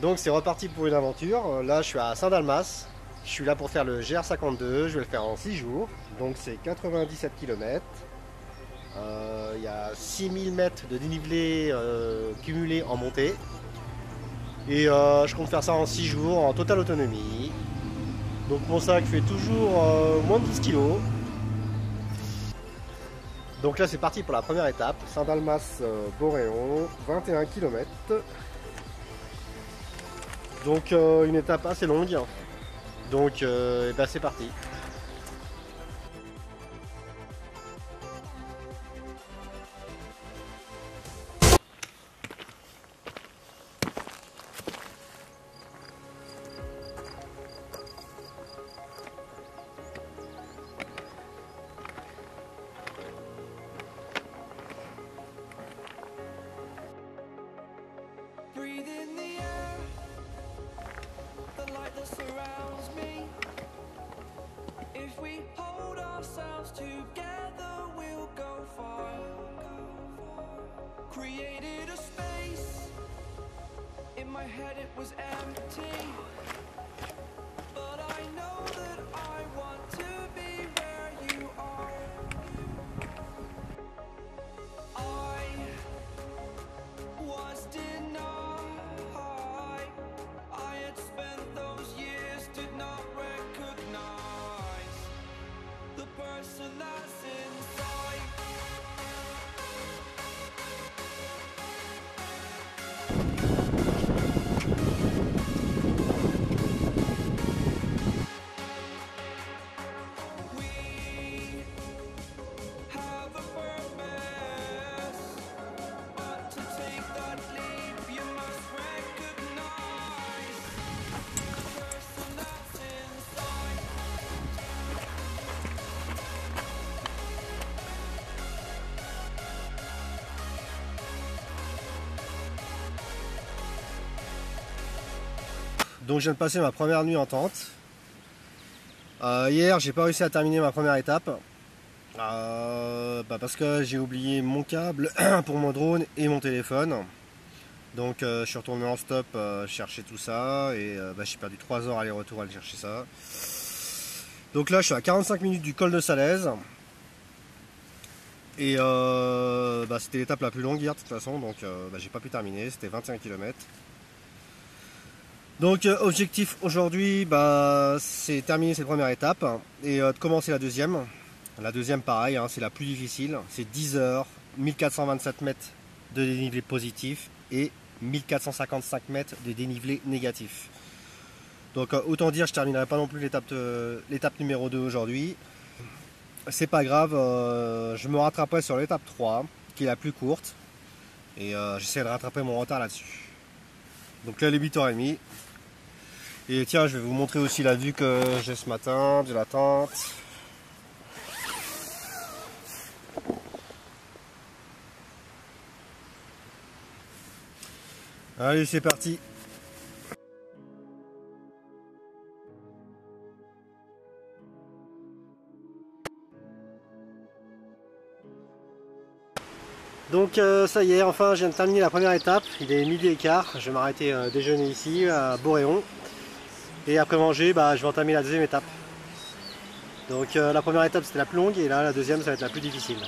Donc c'est reparti pour une aventure. Là je suis à Saint-Dalmas. Je suis là pour faire le GR52. Je vais le faire en 6 jours. Donc c'est 97 km. Il y a 6000 mètres de dénivelé cumulé en montée. Et je compte faire ça en 6 jours en totale autonomie. Donc mon sac fait toujours moins de 10 kg. Donc là c'est parti pour la première étape. Saint-Dalmas-Boréon, 21 km. Donc une étape assez longue. Donc et ben, c'est parti. Breathe in the air, the light that surrounds me. If we hold ourselves together, we'll go far. Created a space, in my head it was empty. But I know that I want to be where you are. I was denied. I had spent those years, did not recognize the person that's inside. We have a purpose, but to take that leap, you must recognize the person that's inside. Donc je viens de passer ma première nuit en tente. Hier j'ai pas réussi à terminer ma première étape. Parce que j'ai oublié mon câble pour mon drone et mon téléphone. Donc je suis retourné en stop chercher tout ça et j'ai perdu 3 heures aller-retour à aller chercher ça. Donc là je suis à 45 minutes du col de Salaise. Et c'était l'étape la plus longue hier de toute façon, donc j'ai pas pu terminer, c'était 21 km. Donc objectif aujourd'hui c'est terminer cette première étape et de commencer la deuxième. La deuxième pareil, hein, c'est la plus difficile, c'est 10 heures, 1427 mètres de dénivelé positif et 1455 mètres de dénivelé négatif. Donc autant dire je terminerai pas non plus l'étape numéro 2 aujourd'hui. C'est pas grave, je me rattraperai sur l'étape 3 qui est la plus courte et j'essaierai de rattraper mon retard là-dessus. Donc là il est 8h30 et tiens je vais vous montrer aussi la vue que j'ai ce matin de la tente. Allez c'est parti. Donc ça y est, enfin je viens de terminer la première étape, il est 12h15, je vais m'arrêter déjeuner ici à Boréon. Et après manger, je vais entamer la deuxième étape. Donc la première étape c'était la plus longue et là la deuxième ça va être la plus difficile.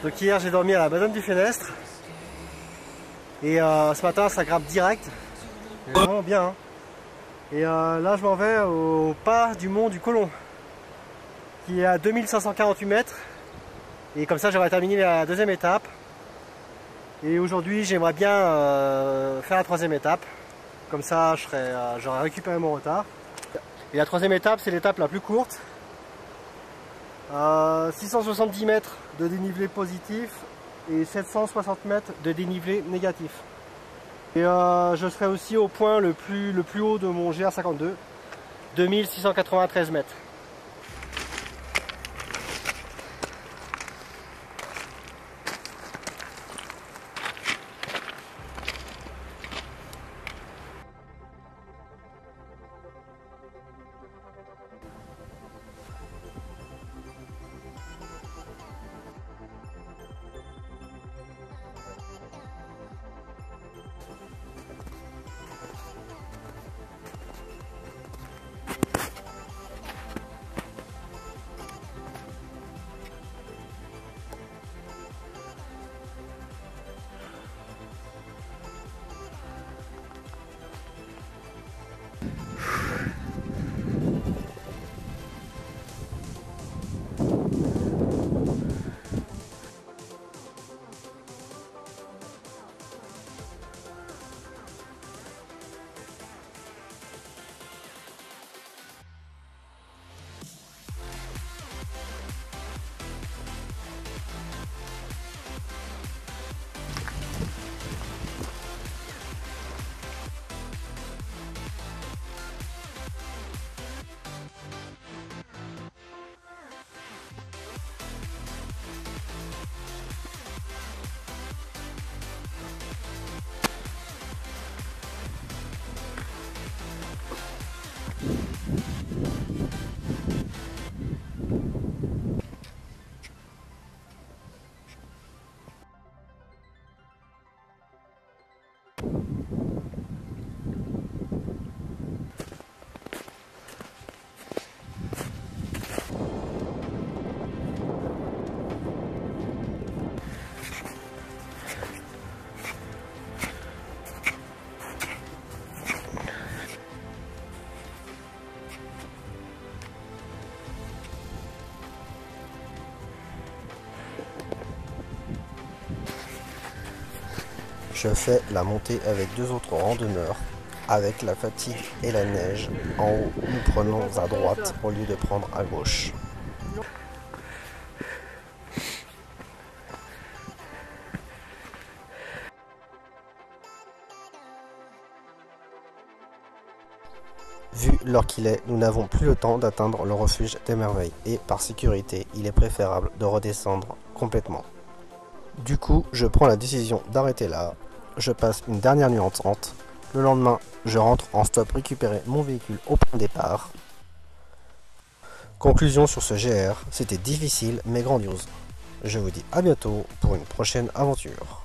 Donc hier j'ai dormi à la Madone du Fenestre. Et ce matin ça grimpe direct. Vraiment bien. Hein. Et là je m'en vais au pas du mont du Colomb, qui est à 2548 mètres. Et comme ça j'aurai terminé la deuxième étape. Et aujourd'hui j'aimerais bien faire la troisième étape. Comme ça j'aurai récupéré mon retard. Et la troisième étape c'est l'étape la plus courte. 670 mètres de dénivelé positif et 760 mètres de dénivelé négatif. Et je serai aussi au point le plus haut de mon GR52, 2693 mètres. Je fais la montée avec deux autres randonneurs. Avec la fatigue et la neige, en haut, nous prenons à droite au lieu de prendre à gauche. Vu l'heure qu'il est, nous n'avons plus le temps d'atteindre le refuge des merveilles et par sécurité, il est préférable de redescendre complètement. Du coup, je prends la décision d'arrêter là. Je passe une dernière nuit en tente. Le lendemain, je rentre en stop récupérer mon véhicule au point de départ. Conclusion sur ce GR, c'était difficile mais grandiose. Je vous dis à bientôt pour une prochaine aventure.